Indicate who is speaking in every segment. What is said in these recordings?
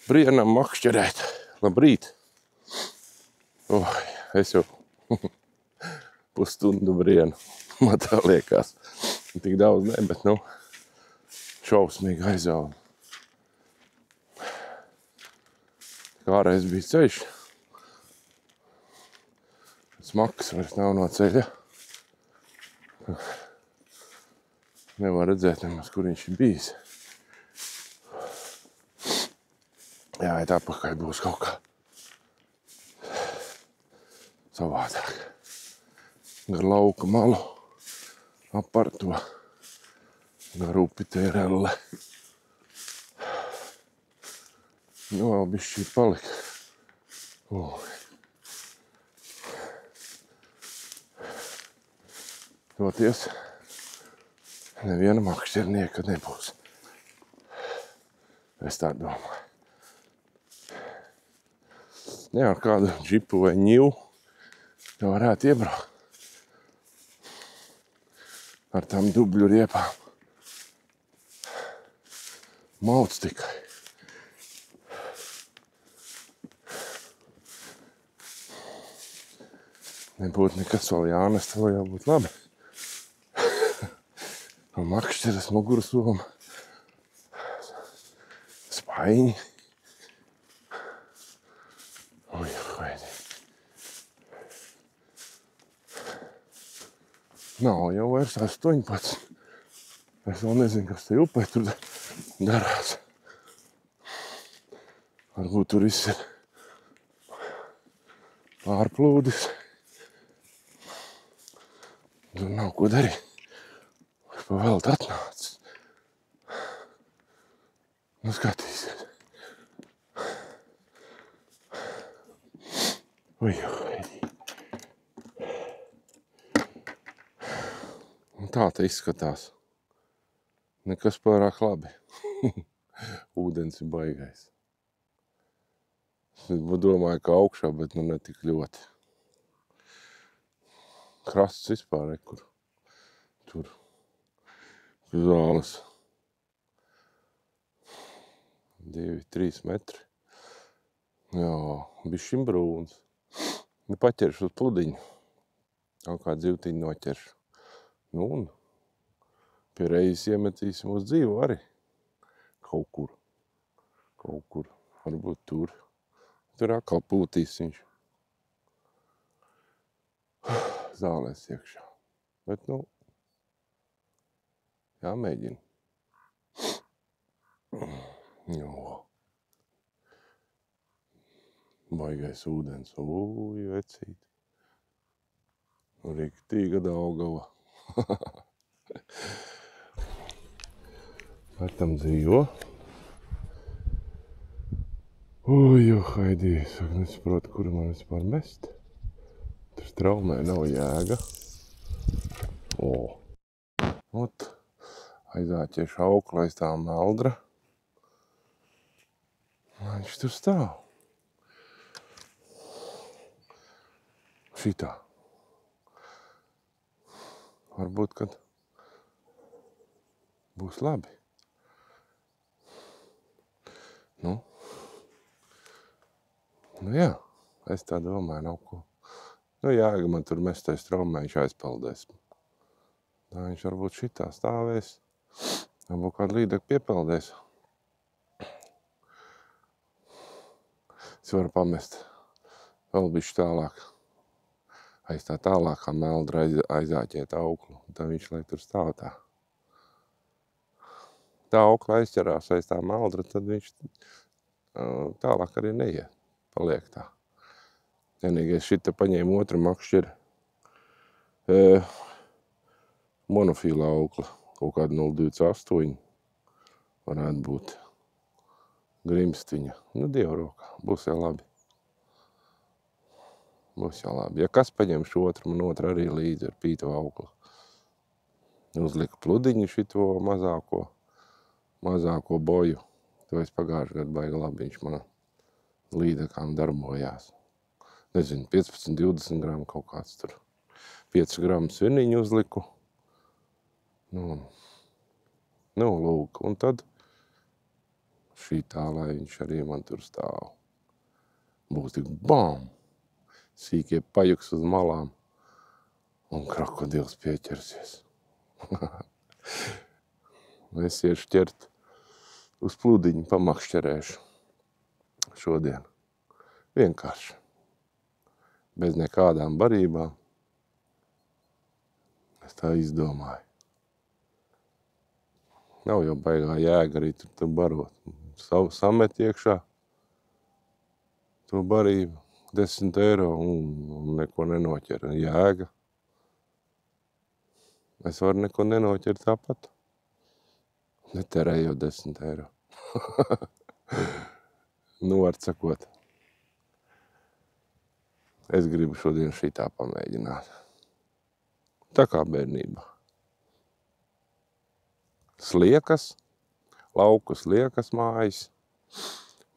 Speaker 1: Brienam makšķerēt. Labrīt. Es jau pusstundu brienu. Man tā liekas. Tik daudz ne, bet šausmīgi aizauga. Ārreiz bija ceļš. Smags vairs nav no ceļa. Nevar redzēt nemaz, kur viņš ir bijis. Jāiet atpakaļ būs kaut kā savādāk. Gar lauka malu, apar to, gar upi Tērelle. Vēl bišķi palika. Toties neviena makšķernieka nebūs. Es tā domāju. Ne ar kādu džipu vai ņivu varētu iebraukt. Ar tām dubļu riepām. Mauc tikai. Nebūtu nekas vēl jānest, vēl jābūt labi. No makšķeres mugursoma. Spaiņi. Nav jau vairs 18. Es vēl nezinu, kas te upē tur darās. Varbūt tur viss ir pārplūdis. Tur nav ko darīt. Viņš pa velti atnācis. Skatīsies. Tā te izskatās. Nekas pārāk labi. Ūdens ir baigais. Es domāju, ka augšā, bet ne tik ļoti. Krasts vispār, kur tur zāles 2-3 metri. Jā, bišķiņ brūns. Paķeršu uz pludiņu. Kaut kā dzīvtiņu noķeršu. Un pie reizes iemetīsim uz dzīvu arī. Kaut kur. Varbūt tur. Tur atkal pūtīs viņš. Zālēs iekšā. Bet, jāmēģina. Baigais ūdens. Vecīt. Riktīga Daugava. Ar tam dzīvo. Haidī, es nesaprotu, kur man vispār mest. Tur straumē nav jēga. Aizāķiešu auklu aiz tā meldra. Viņš tur stāv. Šitā. Varbūt, kad būs labi. Jā, es tā domāju, nav ko. Jēga man tur mestais traumē, viņš aizpeldēs. Tā viņš varbūt šitā stāvēs. Varbūt kādu līdekļu piepeldēs. Es varu pamest vēl bišķi tālāk. Aiz tā tālākā meldra aizāķēt auklu. Tad viņš, lai tur stāv tā. Tā aukla aizķerās aiz tā meldra, tad viņš tālāk arī neiet. Paliek tā. Vienīgais šita paņēma otru makšķeri. Monofīla aukla. Kaut kāda 0,28 varētu būt. Grimstiņa. Dievu rokā. Būs jau labi. Ja kas paņem šo otru, man otru arī līdzi ar pīto auklu. Uzlika pludiņu šito mazāko boju. To es pagājuši gadu baigi labi, viņš man līdekām darbojās. Nezinu, 15-20 gramu kaut kāds tur. 5 gramu svirniņu uzliku. Lūk, un tad šitā, lai viņš arī man tur stāv. Būs tik bam! Sīkie pajuks uz malām un krokodils pieķersies. Es iešu ķert uz pludiņu, pamakšķerēšu šodien. Vienkārši. Bez nekādām barībām. Es tā izdomāju. Nav jau baigā jēga arī tur barot. Samet iekšā to barību 10 eiro un neko nenoķer. Jēga. Es varu neko nenoķert tāpat. Neterējot 10 eiro. Var sakot. Es gribu šodien šitā pamēģināt. Tā kā bērnībā. Sliekas, lauku sliekas mājas.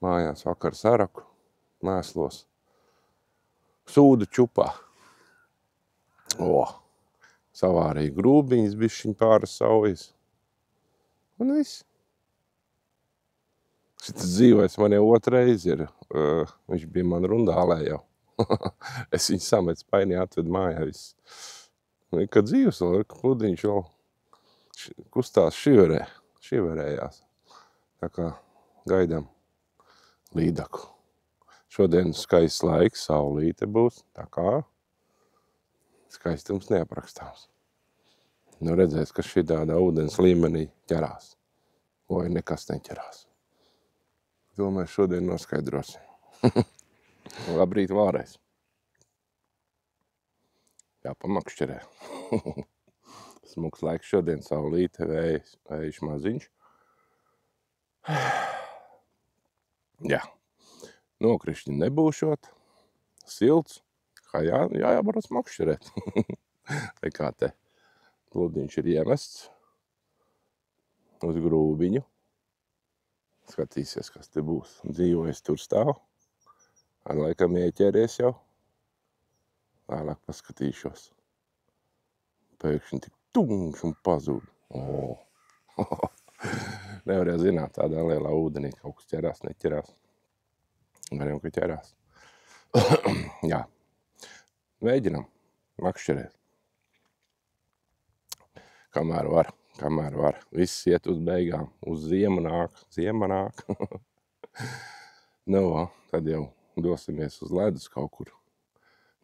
Speaker 1: Mājās vakar saraku, mēslos. Sūdu čupā. Savārīja grūbiņas, bišķiņ pāris saujas. Un viss. Šitas dzīvais man jau otrais ir. Viņš bija man rundālē jau. Es viņu samet spainī, atved mājā viss. Kad dzīves vēl ir, ka pludiņš vēl kustās šiverējās. Tā kā gaidām līdaku. Šodien skaists laiks, saulīte būs. Tā kā skaistums neaprakstāms. Nu redzēs, ka šī tāda ūdens līmenī ķerās. Vai nekas neķerās. To mēs šodien noskaidrosim. Labrīt vēlreiz. Jāpamakšķerē. Smuks laiks šodien, saulīte, vējš maziņš. Jā. Nokrišņi nebūšot. Silts. Kā jābrauc makšķerēt. Vai kā te pludiņš ir iemests uz grūbiņu. Skatīsies, kas te būs. Dzīvojis tur stāv. Laikam ieķēries jau. Vēlāk paskatīšos. Pēkšņi tik tungš un pazūd. Nevar jau zināt, tādā lielā ūdenī kaut kas ķerās, neķerās. Gan jau, ka ķerās. Jā. Mēģinam makšķerēt. Kamēr var. Viss iet uz beigām. Uz ziema nāk. Tad jau dosimies uz ledus kaut kur.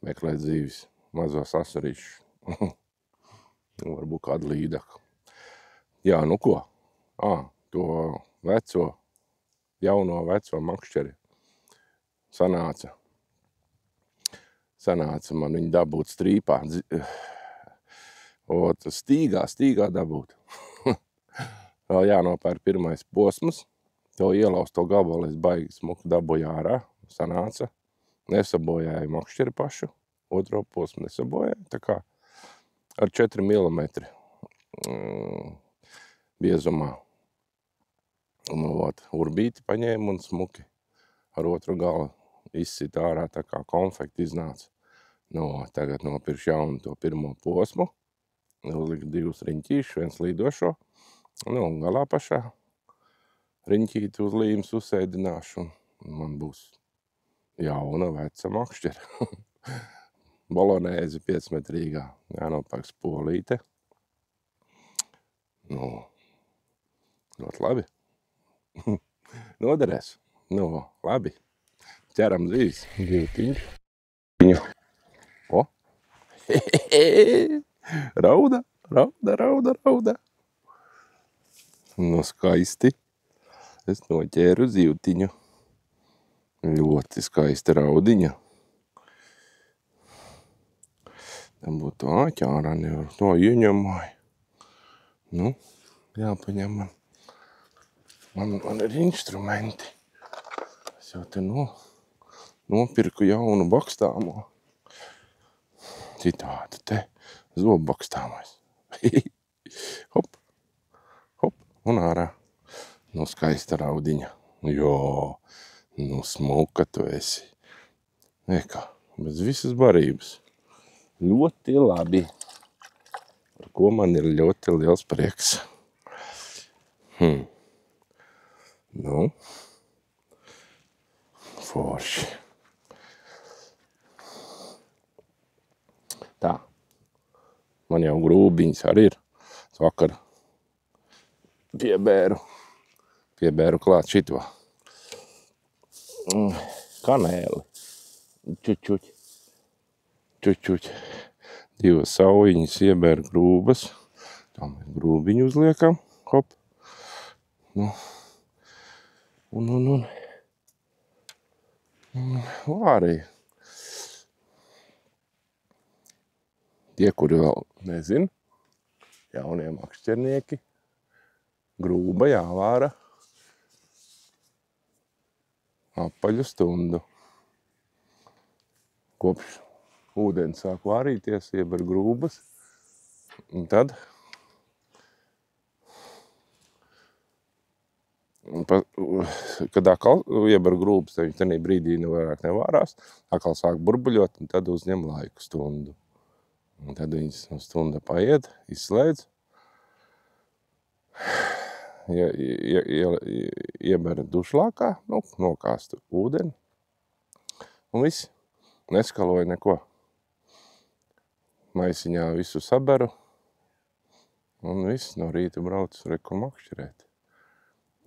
Speaker 1: Meklēt dzīves mazos asurīšus. Varbūt kādu līdaku. Jā, nu ko? To jauno veco makšķeri sanāca man viņu dabūt strīpā. Stīgā dabūt. Vēl jānopēr pirmais posms. To ielauz to gabalu, es baigi smuku dabūju ārā. Sanāca. Nesabojāju makšķeri pašu. Otro posmu nesabojāju. Tā kā ar 4 mm biezumā. Urbīti paņēmu un smuki ar otru galu izsit ārā, tā kā konfekti iznāca. Tagad nopiršu jaunu to pirmo posmu. Uzliku 2 riņķīšus, 1 līdošo. Galā pašā riņķīti uz līmes uzsēdināšu un man būs jauna veca makšķera. Bolonēzi 5-metrīgā. Jānopērk spolīte. Ļoti labi. Noderēs. Labi. Ķeram zīves. Divtiņš. Rauda. Skaisti. Es noķēru zīvtiņu. Ļoti skaista raudiņa. Tam būtu āķārā, nevar to ieņemāju. Jāpaņem man. Man ir instrumenti. Es jau te nopirku jaunu bakstāmo. Citādi te zobbakstāmais. Hop, un ārā. Skaista raudiņa. Smuka tu esi. Eka, bez visas barības. Ļoti labi. Par ko man ir ļoti liels prieks. Man jau grūbiņas arī ir. Es vakar piebēru klāt šito. Kanēli. Čuķuķi. 2 saujiņas iebēru grūbas. Tā mēs grūbiņu uzliekam. Hop. Nu. Un arī tie, kuri vēl nezin, jaunie makšķernieki, grūba jāvāra apaļu stundu. Kopš ūdens sāk vārīties, ieber grūbas, un tad kad atkal ieber grūbas, tad viņš tenī brīdī vairāk nevārās, atkal sāk burbuļot, un tad uzņem laiku stundu. Un tad viņas stunda paiet, izslēdz, ieber dušlākā, nokāstu ūdeni, un viss, neskaloja neko. Maisiņā visu saberu, un viss no rīta brauc reku makšķerēt.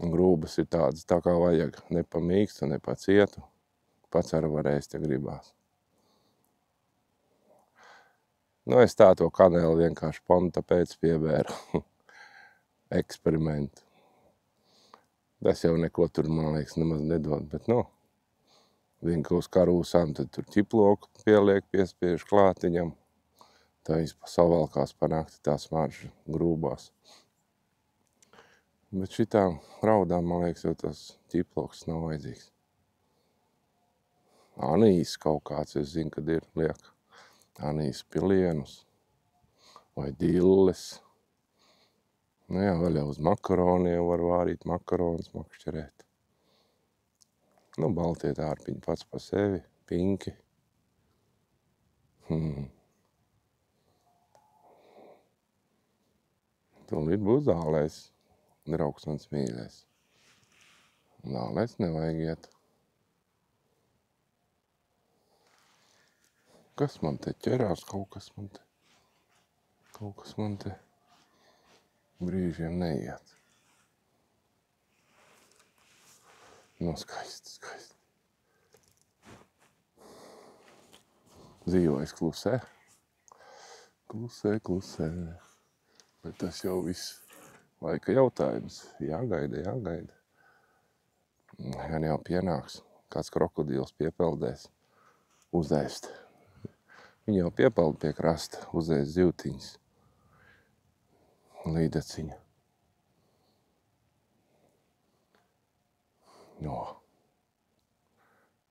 Speaker 1: Un grūbas ir tādas, tā kā vajag, ne pa mīkstu, ne pa cietu, pats arī var ēst, ja gribās. Es tā to kanēli vienkārši panta pēc piebēru. Eksperimentu. Tas jau neko tur, man liekas, nemaz nedod, bet vien uz karūsām, tad tur ķiploku pieliek, piespiež klātiņam. Tā savalkās panākti tā smarža grūbās. Bet šitām raudām, man liekas, jau tas ķiploks nav vajadzīgs. Anīs kaut kāds, es zinu, kad ir liek. Anīs pilienus vai dilles. Vēl jau uz makaroniem var vārīt makaronus, makšķerēt. Baltie tārpiņi pats pa sevi, pinki. Tūlīt būs zālēs. Draugs mans mīļais. Zālēs nevajag iet. Kas man te ķerās? Kaut kas man te brīžiem neiet. Skaisti. Dzīvojas klusē. Klusē. Bet tas jau viss. Laika jautājums. Jāgaida. Gan jau pienāks. Kāds krokodils piepeldēs. Uzēst. Viņi jau piepeld pie krasta. Uzēst zivtiņas. Līdaciņa.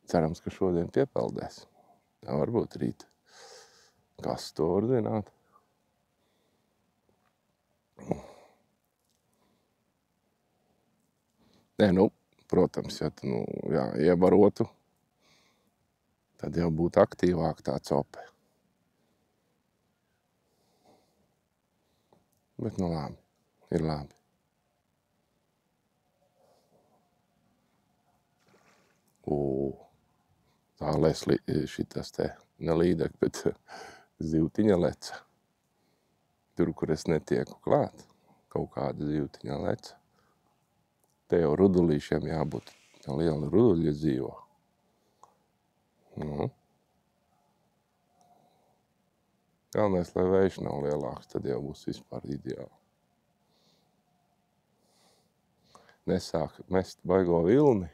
Speaker 1: Cerams, ka šodien piepeldēs. Tā varbūt rīt. Kas to var zināt? Protams, ja iebarotu, tad jau būtu aktīvāk tā cope. Bet labi, ir labi. Tālēs šitas te nelīdek, bet zivtiņa leca. Tur, kur es netieku klāt, kaut kāda zivtiņa leca. Te jau rudulīšiem jābūt, liela ruduļa dzīvo. Galvenais, lai vējš nav lielāks, tad jau būs vispār ideāli. Nesāk mest baigo vilni.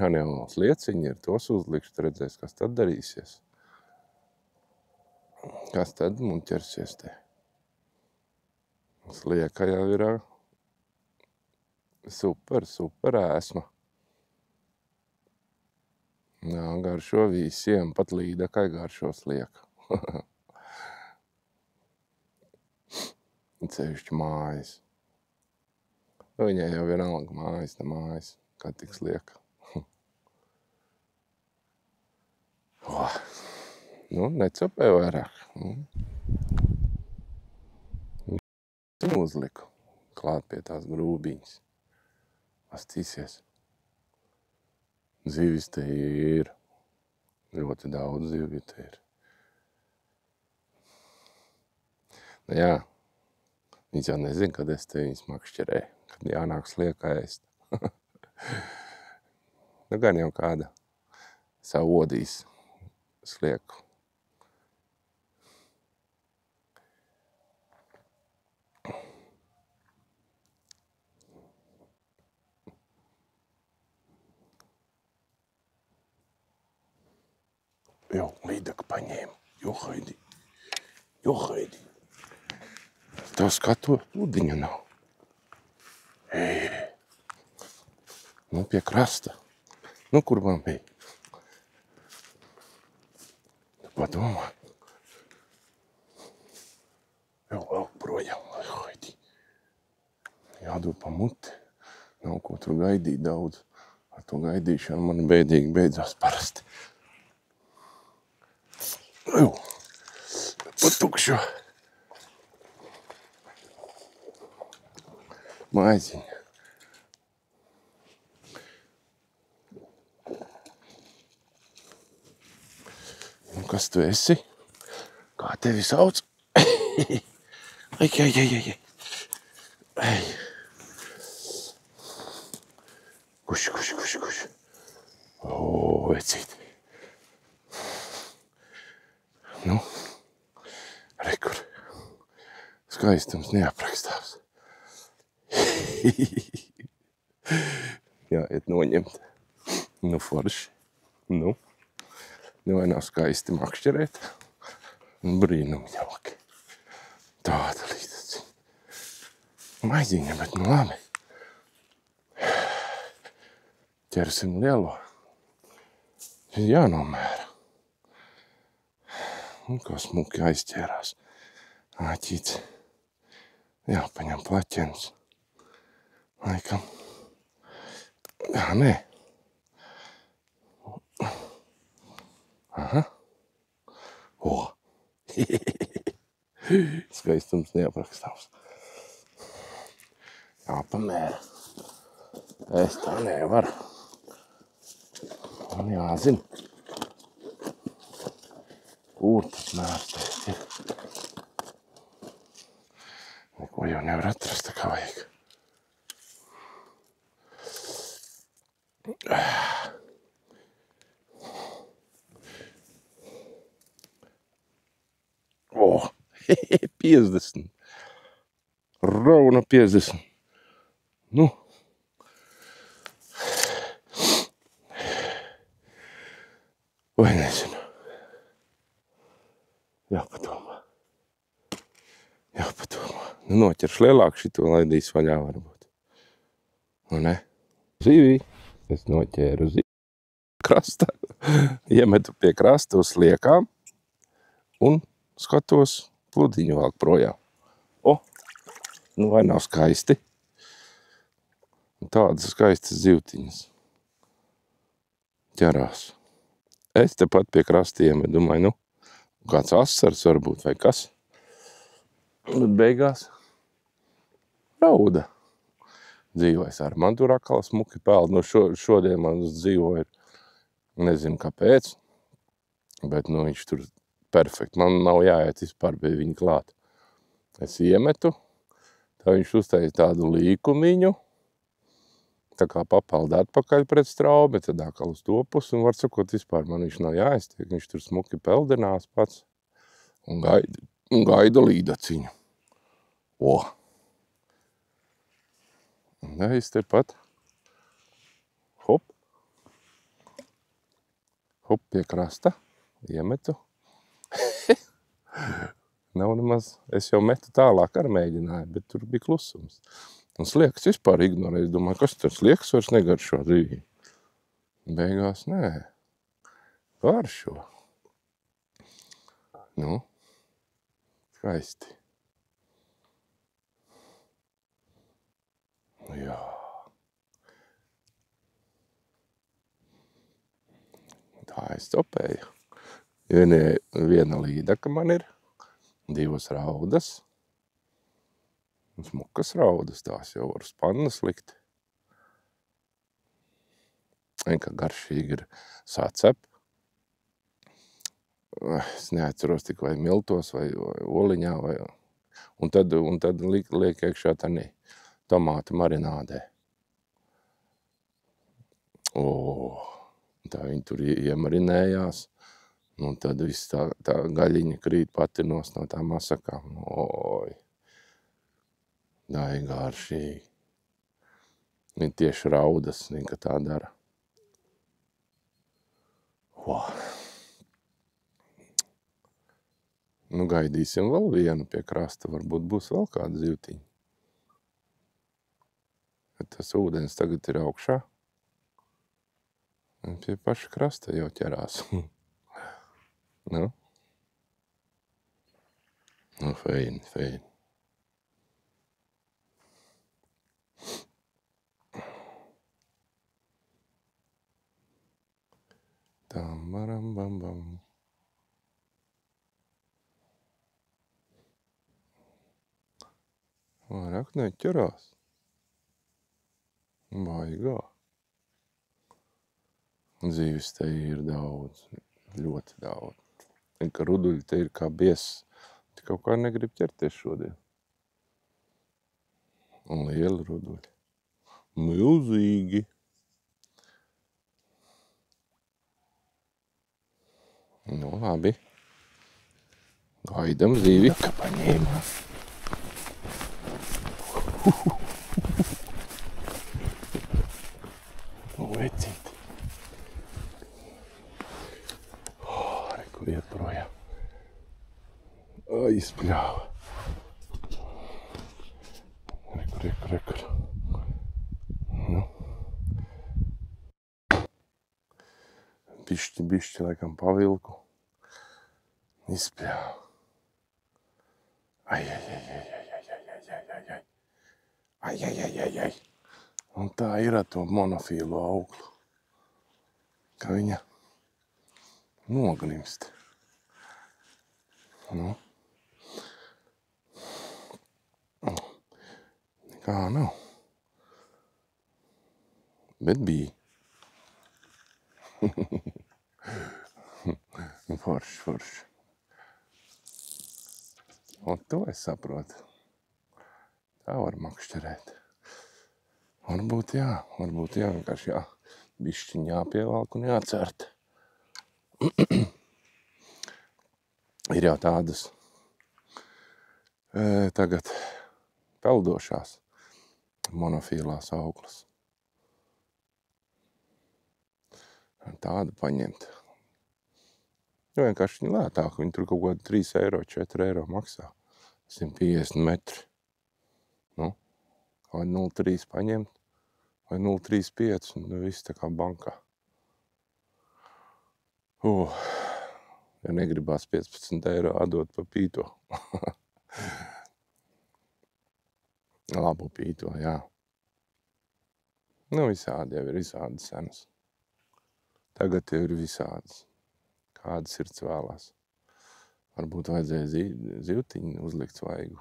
Speaker 1: Gan jau slieciņi ir, tos uzlikšu, redzēs, kas tad darīsies. Kas tad muļķersies te? Slieka jau ir super ēsma. Garšo visiem, pat līdakai garšo slieka. Cevišķi mājas. Viņai jau vienalga mājas, ne mājas, kā tik slieka. Necapēju vairāk. Uzliku klāt pie tās grūbiņas. Pastīsies. Zivis te ir. Ļoti daudz zivju te ir. Jā, viņas jau nezin, kad es te viņas makšķerēju, kad jānāk sliekā ēst. Nu, gan jau kāda savu odīs slieku. Jau, līdaka paņēma. Johaidi. Tā skatu pludiņa nav. Ej. Nu, pie krasta. Nu, kur man bija? Tu padomā. Jau vēl projām. Johaidi. Jādod pa muti. Nav ko tur gaidīt daudz. Ar to gaidīšanu man bēdīgi beidzās parasti. Jau. Pa tukšo. Maiziņa. Nu, kas tu esi? Kā tevi sauc? Ai. Kuš. O, vecīt. Nu, rekur. Skaistums neaprakstāms. Jāiet noņemt. Nu, forši. Nu, vai nav skaisti makšķerēt? Brīnumi jauki. Tāda līdzi. Maiziņa, bet nu labi. Ķersim lielo. Jānomēra. Un kā smuki aizķērās. Āķīts. Jāpaņem plaķens. Laikam. Jā, nē. Aha. O. Skaistums neaprakstāms. Jāpamēra. Es tā nevaru. Man jāzina. Kur tas mērstēt ir? Neko jau nevar atrast, tā kā vajag. O, 50. Rauna 50. Nu. Vai nezinu. Jāpadomā. Nu, noķerš lielāk šito laidīs vaļā varbūt. Nu, ne? Zivī. Es noķēru zivi. Krasta. Iemetu pie krasta uz sliekām. Un skatos pludiņu vēl projām. O, nu vai nav skaisti? Tādas skaistas zivtiņas. Ķerās. Es tepat pie krasta iemetu, domāju, nu, kāds asars varbūt vai kas. Bet beigās rauda. Dzīvojas ar man tur akala smuki peld. Nu, šodien man dzīvo ir, nezinu kāpēc, bet nu, viņš tur perfekti. Man nav jāiet vispār pie viņa klāt. Es iemetu, tā viņš uztaisa tādu līkumiņu, tā kā papeld atpakaļ pret straubi, tad atkal uz to pusi, un var sakot, vispār man viņš nav jāiztiek, viņš tur smuki peldenās pats, un gaida līdaciņu. O! Un es tepat, hop pie krasta, iemetu. Nav nemaz, es jau metu tālāk ar mēģināju, bet tur bija klusums. Un sliekas vispār ignorēju. Es domāju, kas tur sliekas vairs negaršo zivī. Beigās nē. Garšo. Nu, skaisti. Jā. Tā es topēju. Viena līdaka man ir, 2 raudas. Smukas raudas, tās jau var uz pannas likt. Kā garšīgi ir sacep. Es neatceros tik vai miltos vai oliņā vai Un tad liek iekšā tanī tomātu marinādē. Tā viņi tur iemarinējās. Un tad viss tā gaļiņa krīt pati no tām masakām. Tā ir garšīgi. Viņi tieši raudas, viņi, ka tā dara. Nu, gaidīsim vēl vienu pie krasta. Varbūt būs vēl kāda zivtiņa. Bet tas ūdens tagad ir augšā. Un pie paša krasta jau ķerās. Nu, feini. Tam varam bam. Vairāk neķerās. Baigā. Zīves te ir daudz, ļoti daudz. Ka ruduļi te ir kā biesas. Te kaut kā negrib ķerties šodien. Un lieli ruduļi. Milzīgi. Nu, labi. Gaidam zīvi, ka paņēmā. Vecīt. Kur iet projām. Izpļāva. Rekur. Nu. Bišķi, laikam pavilku. Izpļāva. Ai. Un tā ir ar to monofīlu auglu. Ka viņa nogrimst. Nu. Nekā nav. Bet bija. Forši. Un to es saprotu. Tā var makšķerēt. Varbūt jā, vienkārši jā. Bišķiņ jāpievalk un jācert. Ir jau tādas tagad peldošās monofīlās auglas. Tādu paņemt. Jo vienkārši viņi lētāk, viņi tur kaut kādi 3 eiro, 4 eiro maksā. 150 metri. Nu, vai 0,3 paņemt, vai 0,35, un viss tā kā bankā. Ja negribās 15 eiro atdot pa pīto. Labu pīto, jā. Nu, visādi jau ir visādi cenas. Tagad jau ir visādas. Kādas sirds vēlās. Varbūt vajadzēja zivtiņu uzlikt svaigu.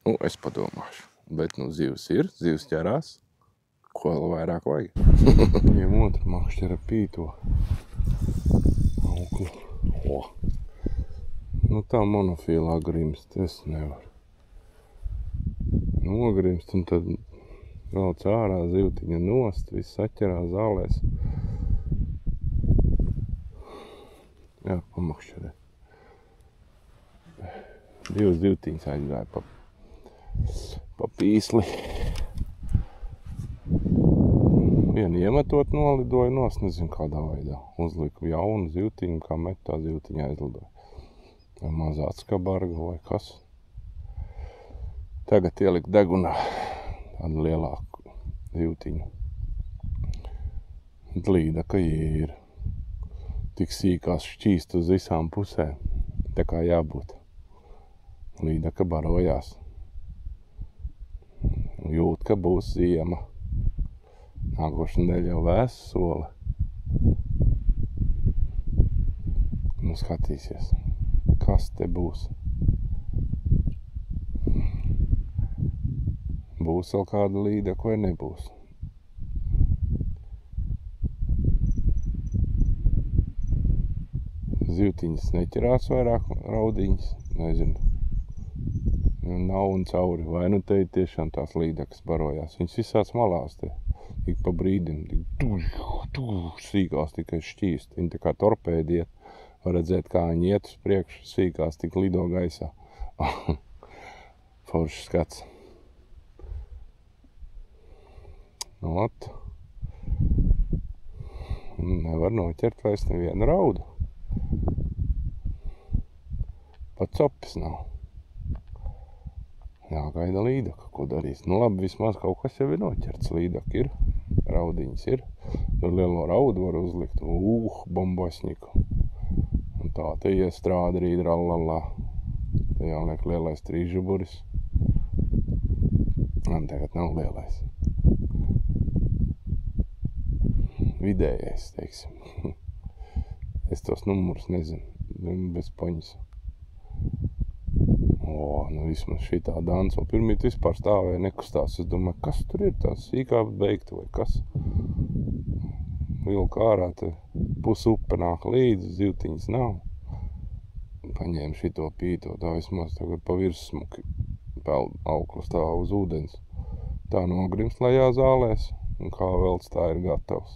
Speaker 1: Nu, es padomāšu. Bet, nu, zivs ir, zivs ķerās. Ko vēl vairāk vajag? Viņam otru makšķera pīto. Auklu. Nu, tā monofīlā grimst, es nevaru. Nogrimst, un tad vēl cārā zivtiņa nost, viss atķerās zālēs. Jā, pamakšķerē. 2 zivtiņas aizgāja pa pīsli. Vienu iemetot nolidoja nos, nezinu kādā veidā. Uzliku jaunu zivtiņu, kā met tā zivtiņa aizlidoja. Vai mazā atskabarga vai kas. Tagad ielikt degunā tādu lielāku zivtiņu. Līdaka ir tik sīkās šķīst uz visām pusēm. Tā kā jābūt. Līdaka barojās. Jūt, ka būs ziema. Nākoša nedēļa jau vēsa sole. Nu, skatīsies, kas te būs. Būs vēl kāda līdaka vai nebūs. Zivtiņas neķerās vairāk raudiņas, nezinu. Nav un cauri. Vai nu te tiešām tās līdekas barojās. Viņas visās malās te. Ik pa brīdim. Sīkās tikai šķīst. Viņi tā kā torpēdi iet. Var redzēt, kā viņi iet uz priekšu. Sīkās tik lido gaisā. Foršs skats. Ot. Nevar noķert vairs nevienu raudu. Pat copis nav. Jāgaida līdaka, ko darīs. Nu labi, vismaz kaut kas jau ir noķerts. Līdaka ir, raudiņas ir. Tur lielo raudu var uzlikt. Bombašņiku. Un tā te iestrāda rīt rallallā. Te jāliek lielais trīžuburis. Un tagad nav lielais. Vidējais, teiksim. Es tos numurus nezinu. Bez paņas. Nu vismaz šitā dans, un pirmīt vispār stāvēja nekustās. Es domāju, kas tur ir tās sīkāp beigta vai kas? Vilka ārā, te pus upe nāk līdzi, zivtiņas nav. Paņēmu šito pīto, tā vismaz tagad pa virssmuki peld auklu stāv uz ūdens. Tā nogrims lejā zālēs, un kā velts tā ir gatavs.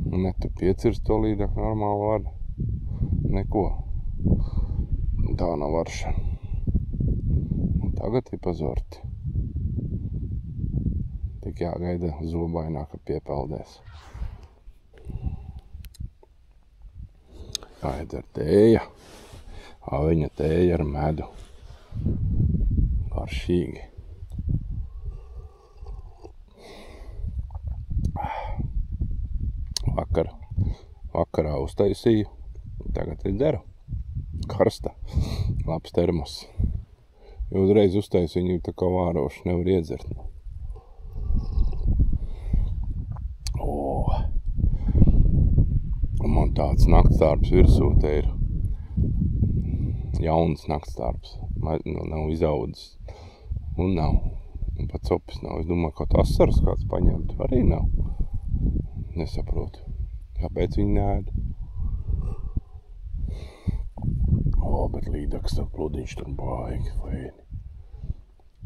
Speaker 1: Ne tu piecirst to līdāk normāli var. Neko. Tā nav varšana. Un tagad ir pazorti. Tik jāgaida zobainā, ka piepeldēs. Jāiedzer tēja. Aviņa tēja ar medu. Garšīgi. Vakarā uztaisīju. Tagad ir dzeru. Karsta. Labs termos. Jo uzreiz uztaisīju viņu tā kā vāroši. Nevar iedzert. Un man tāds naktsdarbs virsū te ir. Jauns naktsdarbs. Nav izaudzis. Un nav. Un pat copis nav. Es domāju, kaut asaras kāds paņemt. Arī nav. Nesaprotu. Kāpēc viņi neēd? Bet līdaks tā pludiņš tur baigi faini.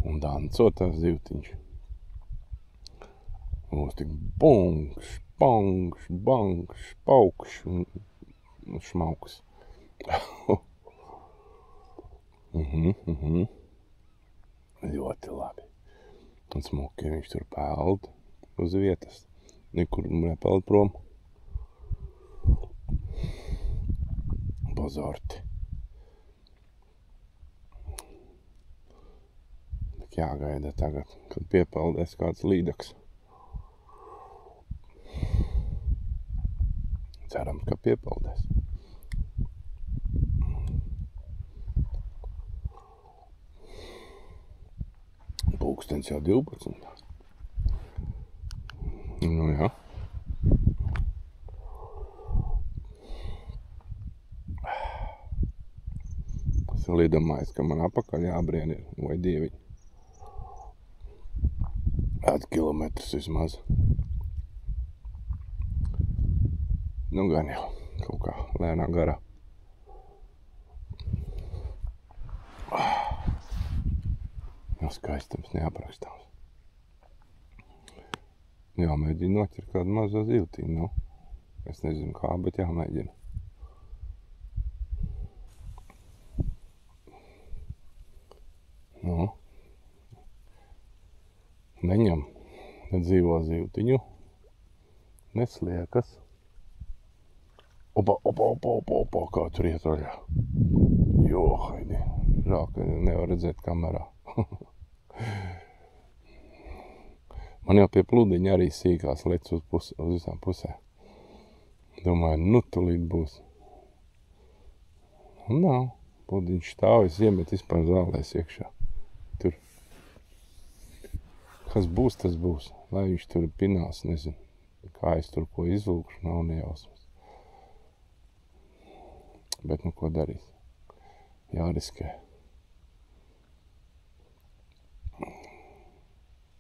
Speaker 1: Un dancotās zivtiņš. Mums tik bongš, bangš, bangš, paukš un šmauks. Ļoti labi. Un smuki viņš tur peld uz vietas. Nekur nepeld prom. Pazorti. Jāgaida tagad, kad piepeldēs kāds līdaks. Cerams, ka piepeldēs. Pulkstens jau 12. Nu jā. Es līdomājos, ka man apakaļ jābrien ir vai dieviņi. 5 kilometrus vismaz. Nu gan jau, kaut kā lēnā garā. Jau skaistams, neaprakstāms. Jāmēģina noķert kādu mazo zivtīnu, nu. Es nezinu kā, bet jāmēģina. Nu. Neņem, nedzīvo zivtiņu, nesliekas. Opa, kā tur iet vaļā. Jo, haidi, žēl, ka nevar redzēt kamerā. Man jau pie pludiņa arī sīkās lec uz visām pusēm. Domāju, nu tulīt būs. Un nav, pludiņš stāv, es iemet vispār zālēs iekšā. Tur. Kas būs, tas būs. Lai viņš tur pinās, nezinu. Kā es tur ko izvilkšu, nav nejausmas. Bet nu ko darīs? Jāriskē.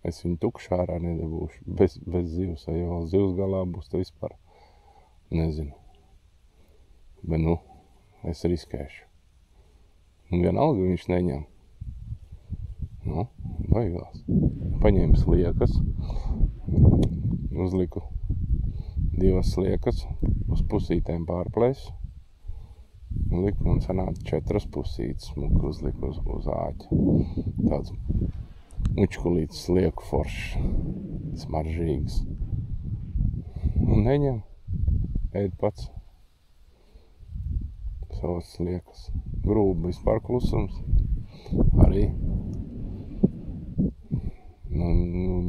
Speaker 1: Es viņu tukšā ārā nedabūšu. Bez zivs, vai jau zivs galā būs, to vispār nezinu. Bet nu, es riskēšu. Un vienalga viņš neņem. baigās. Paņēmu sliekas, uzliku 2 sliekas, uz pusītēm pārplēsu, liku un sanāca 4 pusītes, smuki uzliku uz āķa. Tāds mučkulīts slieku foršs, smaržīgs. Un neņem, ēd pats savas sliekas. Grūbi vispār klusums. Arī.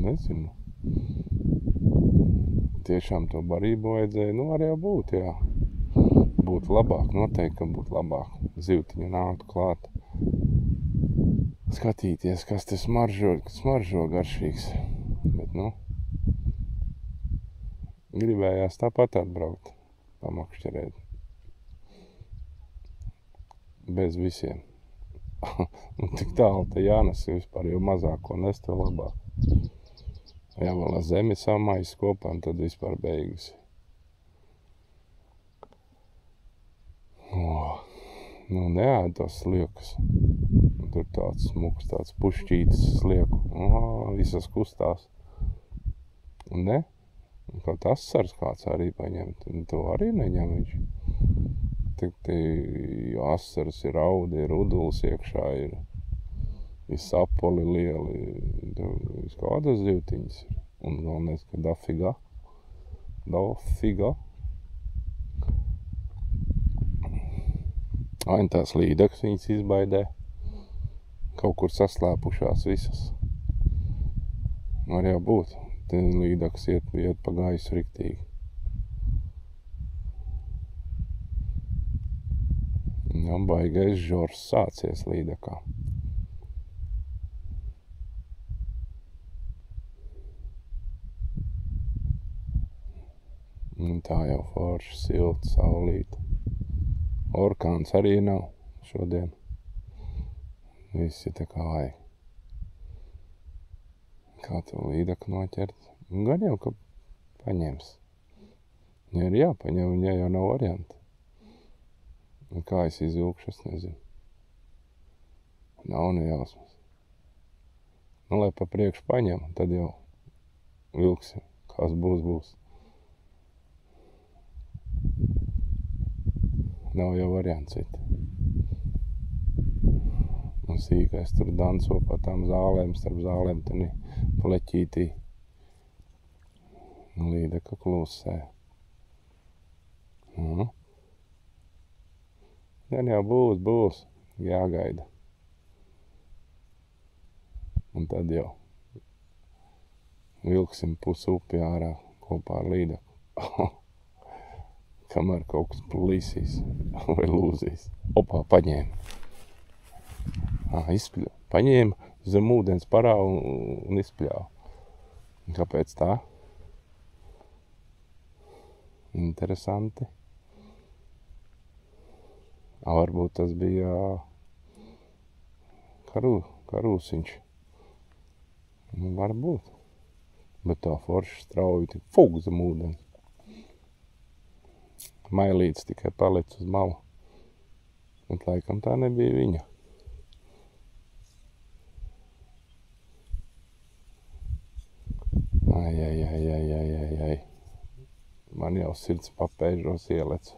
Speaker 1: Nezinu. Tiešām to barību vajadzēja, var jau būt, jā. Būtu labāk, noteikti, ka būtu labāk. Zivtiņa nāktu klāt. Skatīties, kas te smaržo garšīgs. Bet, gribējās tāpat atbraukt, pamakšķerēt. Bez visiem. Tik tālu te jānes vispār, jo mazāko nes, to labāk. Jā, vēl ar zemi samais kopā, un tad vispār beigas. Neēd tos sliekus. Tur tāds smuks, tāds pušķītis slieku. Visas kustās. Ne? Kaut asars kāds arī paņemt. To arī neņem viņš. Tik asars ir audi, ir uduls iekšā, ir sapoli lieli. Tur kādas zivtiņas ir. Un galvenais, ka dafigā. Ain tās līdaks viņas izbaidē. Kaut kur saslēpušās visas. Var jau būt. Te līdaks iet pa gaisu riktīgi. Baigais žors sācies līdakā. Un tā jau forša, silta, saulīta. Orkāns arī nav šodien. Viss ir tā kā vajag. Kā to līdaku noķert? Gan jau, ka paņems. Ja ir jāpaņem, ja jau nav varianti. Kā es izvilkšu, es nezinu. Nav nejausmas. Lai pa priekšu paņem, tad jau vilksim. Kas būs. Nav jau variants citi. Un sīkais tur danso pa tām zālēm, starp zālēm tani pleķītī. Līdaka klusē. Gan jau būs, jāgaida. Un tad jau vilksim pusi upi ārā kopā ar līdaku. Kamēr kaut kas plīsīs vai lūzīs. Opā, paņēma. Paņēma, zem ūdens parā un izpļāva. Kāpēc tā? Interesanti. Varbūt tas bija karūsiņš. Varbūt. Bet tā forša strauji tik zem ūdens. Mailīts tikai paliec uz malu. Bet laikam tā nebija viņa. Ai. Man jau sirds papēžos ielec.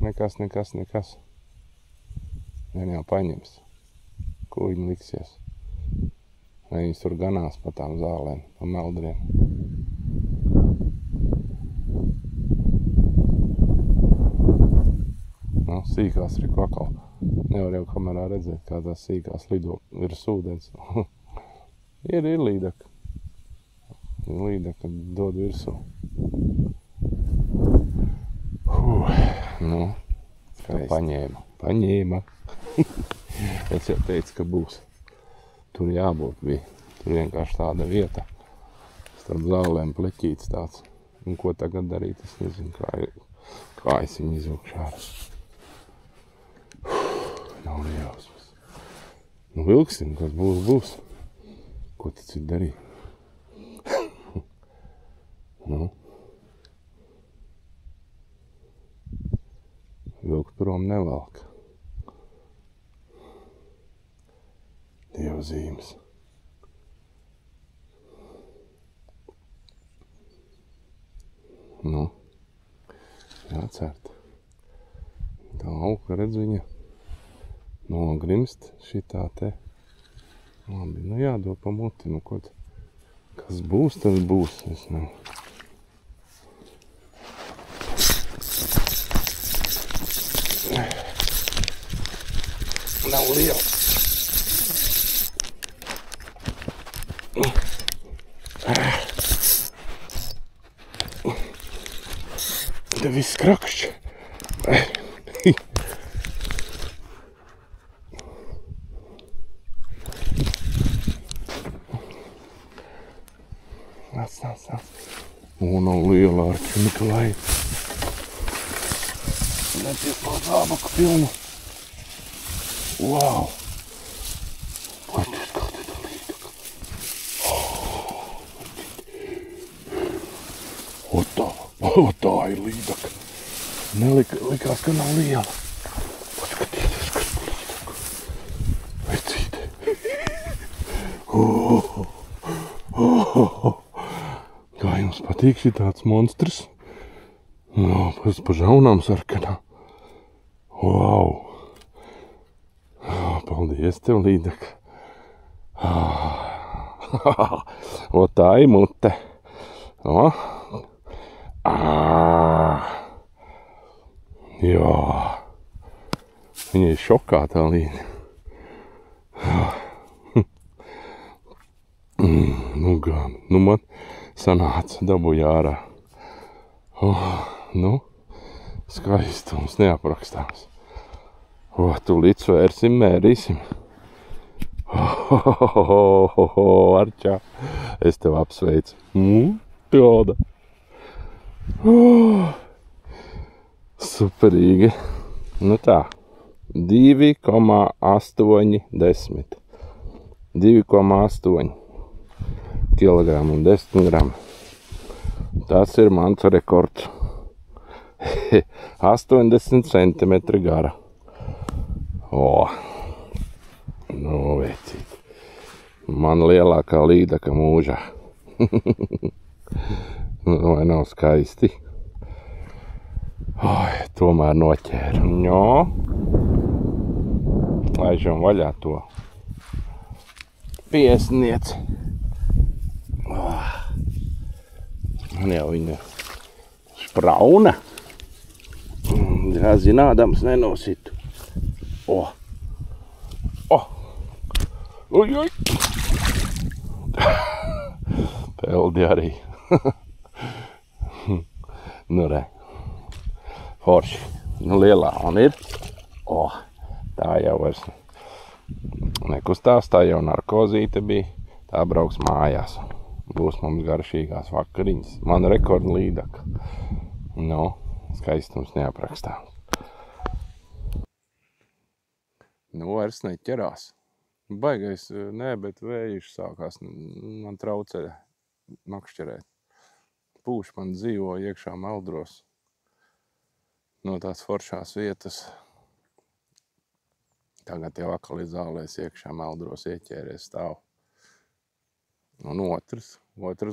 Speaker 1: Nekas. Gan jau paņems. Ko viņi liksies? Vai viņas tur ganās pa tām zālēm, pa meldriem. Sīkās ir kakal. Nevar jau kamerā redzēt, kā tās sīkās lido virs ūdens. Ir līdaka. Līdaka dod virsū. Paņēma. Es jau teicu, ka būs. Tur jābūt bija. Tur vienkārši tāda vieta. Starp zālēm pleķīts tāds. Un ko tagad darīt, es nezinu, kā es viņu izvilkšu ārā. Nav nejausmas. Vilksim, kas būs. Ko tad ir darīt? Vilkt prom nevelk. Dievzīmes. Nu, jācērt. Tālāk, redz viņa nogrimst šitā te. Labi, nu jādod pa muti, nu ko kas būs, tas būs. Es ne. Nav liela. Te viss krakšķi. Nāc. Nav liela arķi, Nikolai. Neties no zābaku pilnu. Wow! Paties, kā te tā līdaka. Tā ir līdaka. Likās, ka nav liela. Paskatieties, kas līdaka. Vecīte. Kā jums patīk šitāds monstrs? No, pa žaunām sarkanā. Wow! Paldies tev, līdaka. O, tā ir mute. O. Jā. Viņa ir šokā, tā līdaka. Nu, gan. Nu, man sanāca, dabūja ārā. Nu, skaistums neaprakstāms. Tūlīt svērsim, mērīsim. Arčā, es tev apsveicu. Tāda. Superīgi. Nu tā, 2,8. 2,8 kilogramu un 10 gramu. Tas ir mans rekords. 80 centimetri gara. Nu, vecīt. Man lielākā līdaka mūžā. Vai nav skaisti? Tomēr noķēra. Ņo. Laižam vaļā to piesnieci. Man jau viņa sprauna. Jā, zinādams nenositu. Oj! Peldi arī. Nu, re. Forši. Nu, lielā un ir. Tā jau vairs nekustās. Tā jau narkozīte bija. Tā brauks mājās. Būs mums garšīgās vakariņas. Man rekorda līdaka. Nu, skaistums neaprakstāms. Nu, vairs neķerās. Baigais, bet vējuši sākās. Man traucē nakšķerēt. Pūš man dzīvo iekšā meldros. No tās foršās vietas. Tagad jau akali zālēs iekšā meldros ieķēries stāv. Un otrs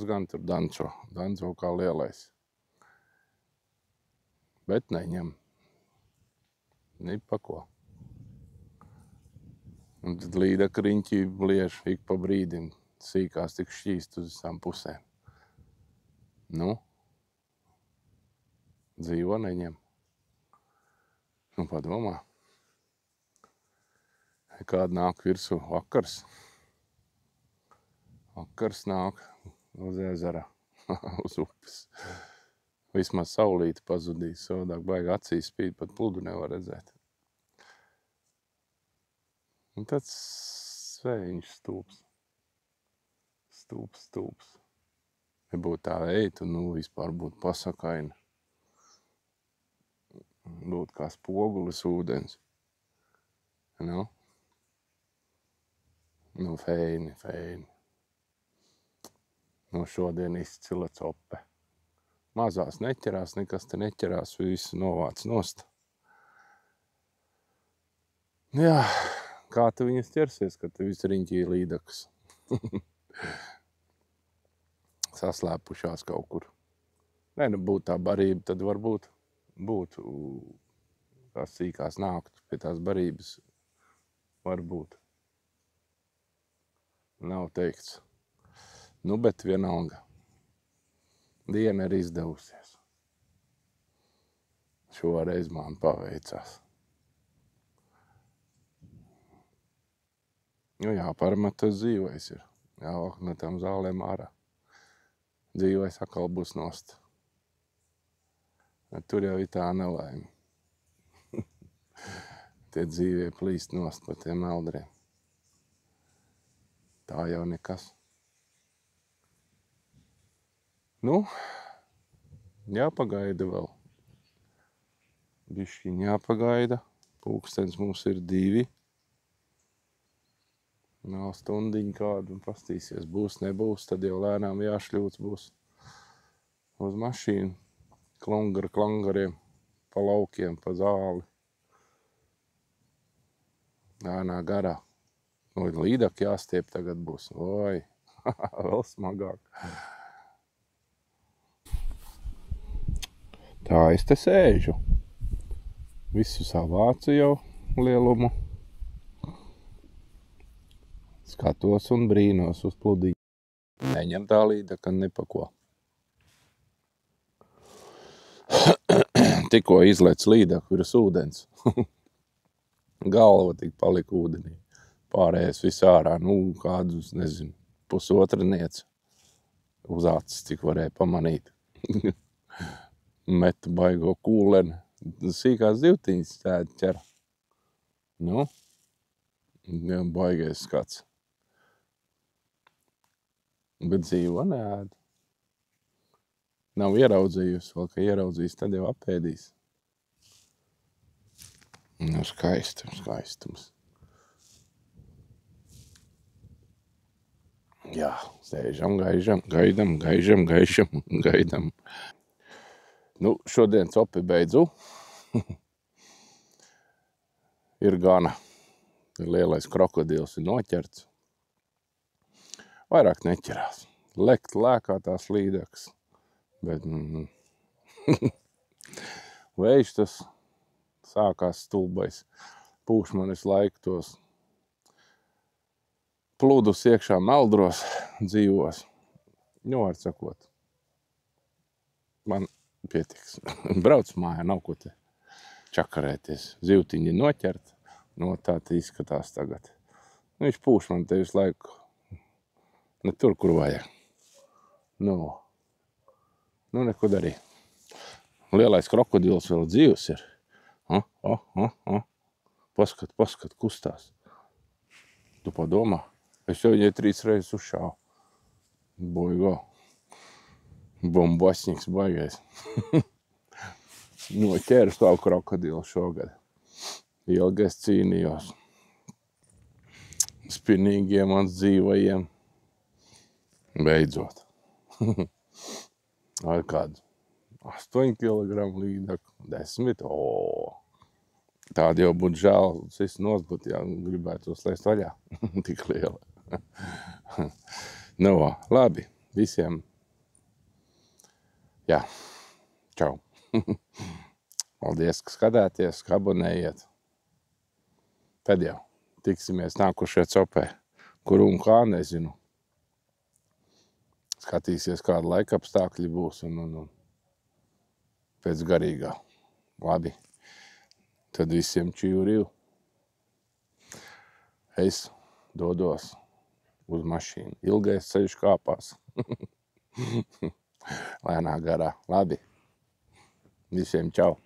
Speaker 1: gan tur danco kā lielais. Bet neņem. Nipa ko. Un tad līdaka riņķī bliež ik pa brīdim. Sīkās tik šķīst uz visām pusēm. Nu, dzīvo neņem. Nu, padomā. Kāda nāk virsū vakars. Vakars nāk uz ezera, uz upes. Vismaz saulīti pazudīs, savādāk baigi acīs spīd, pat pludu nevar redzēt. Un tāds svējiņš stūps. Stūps. Ja būtu tā eitu, nu vispār būtu pasakaini. Būtu kā spogulis ūdens. Nu? Nu, feini. Nu, šodien izcila cope. Mazās neķerās, nekas te neķerās, visu novāc nost. Jā, Kā tu viņas ķersies, kad tu visu riņķī līdakas? Saslēpušās kaut kur. Nē, nu būtu tā barība, tad varbūt būtu, kā sīkās nāktu pie tās barības. Varbūt. Nav teikts. Nu, bet vienalga. Diena ir izdevusies. Šoreiz man paveicās. Nu jā, parmat tas dzīvais ir. Jāvāk no tām zālēm ārā. Dzīvais atkal būs nost. Tur jau ir tā nelaime. Tie dzīvie plīst nost pa tiem meldriem. Tā jau nekas. Nu, jāpagaida vēl. Bišķiņ jāpagaida. Pulkstens mums ir 2. Nav stundiņu kādu un pastīsies. Būs, nebūs, tad jau lēnām jāšļūts būs uz mašīnu. Klangariem, pa laukiem, pa zāli. Lēnā garā. Nu, līdak jāstiep tagad būs. Oi, vēl smagāk. Tā es te sēžu. Visu savācu jau lielumu. Skatos un brīnos uz pludiņu. Neņem tā līdaka nepako. Tikko izlec līdaku virs ūdens. Galva tik palika ūdenī. Pārējais viss ārā, nu kādus, nezinu, pusotriniec. Uz acis, cik varēja pamanīt. Metu baigo kūleni. Sīkās zivtiņas ķer. Nu, baigais skats. Bet dzīvo neēd. Nav ieraudzījusi, vēl ka ieraudzīs, tad jau apēdīs. Nu, skaistums. Jā, sēžam, gaidam. Nu, šodien copi beidzu. Ir gana. Lielais krokodils ir noķerts. Vairāk neķerās. Lekt lēkā tās līdaks. Bet vējš tas sākās stulbais. Pūš man visu laiku tos pludus iekšā meldros dzīvos. Nu, var sakot, man pietiks. Brauc mājā, nav ko te čakarēties. Zivtiņi noķert, no tā izskatās tagad. Viņš pūš man te visu laiku. Ne tur, kur vajag. Nu, neko darīja. Lielais krokodils vēl dzīvs ir. Paskat, kustās. Tu padomā. Es jau viņai 3 reizes uzšāvu. Boigo. Bombasņiks baigais. Noķēru savu krokodilu šogad. Ilgi es cīnījos. Spinīgiem un dzīvajiem. Beidzot. Ar kādu 8 kilogramu līdaku, 10. Tādi jau būtu žēl, viss nosbūt, ja gribētu uzlaist vaļā. Tik liela. Nu, labi, visiem. Jā, čau. Paldies, ka skatāties, ka abonējiet. Tad jau tiksimies nākošajā copē, kur un kā nezinu. Skatīsies, kāda laika apstākļi būs un pēc garīgā. Labi. Tad visiem čīvu. Es dodos uz mašīnu. Ilgais ceļš kāpās. Lēnā garā. Labi. Visiem čau.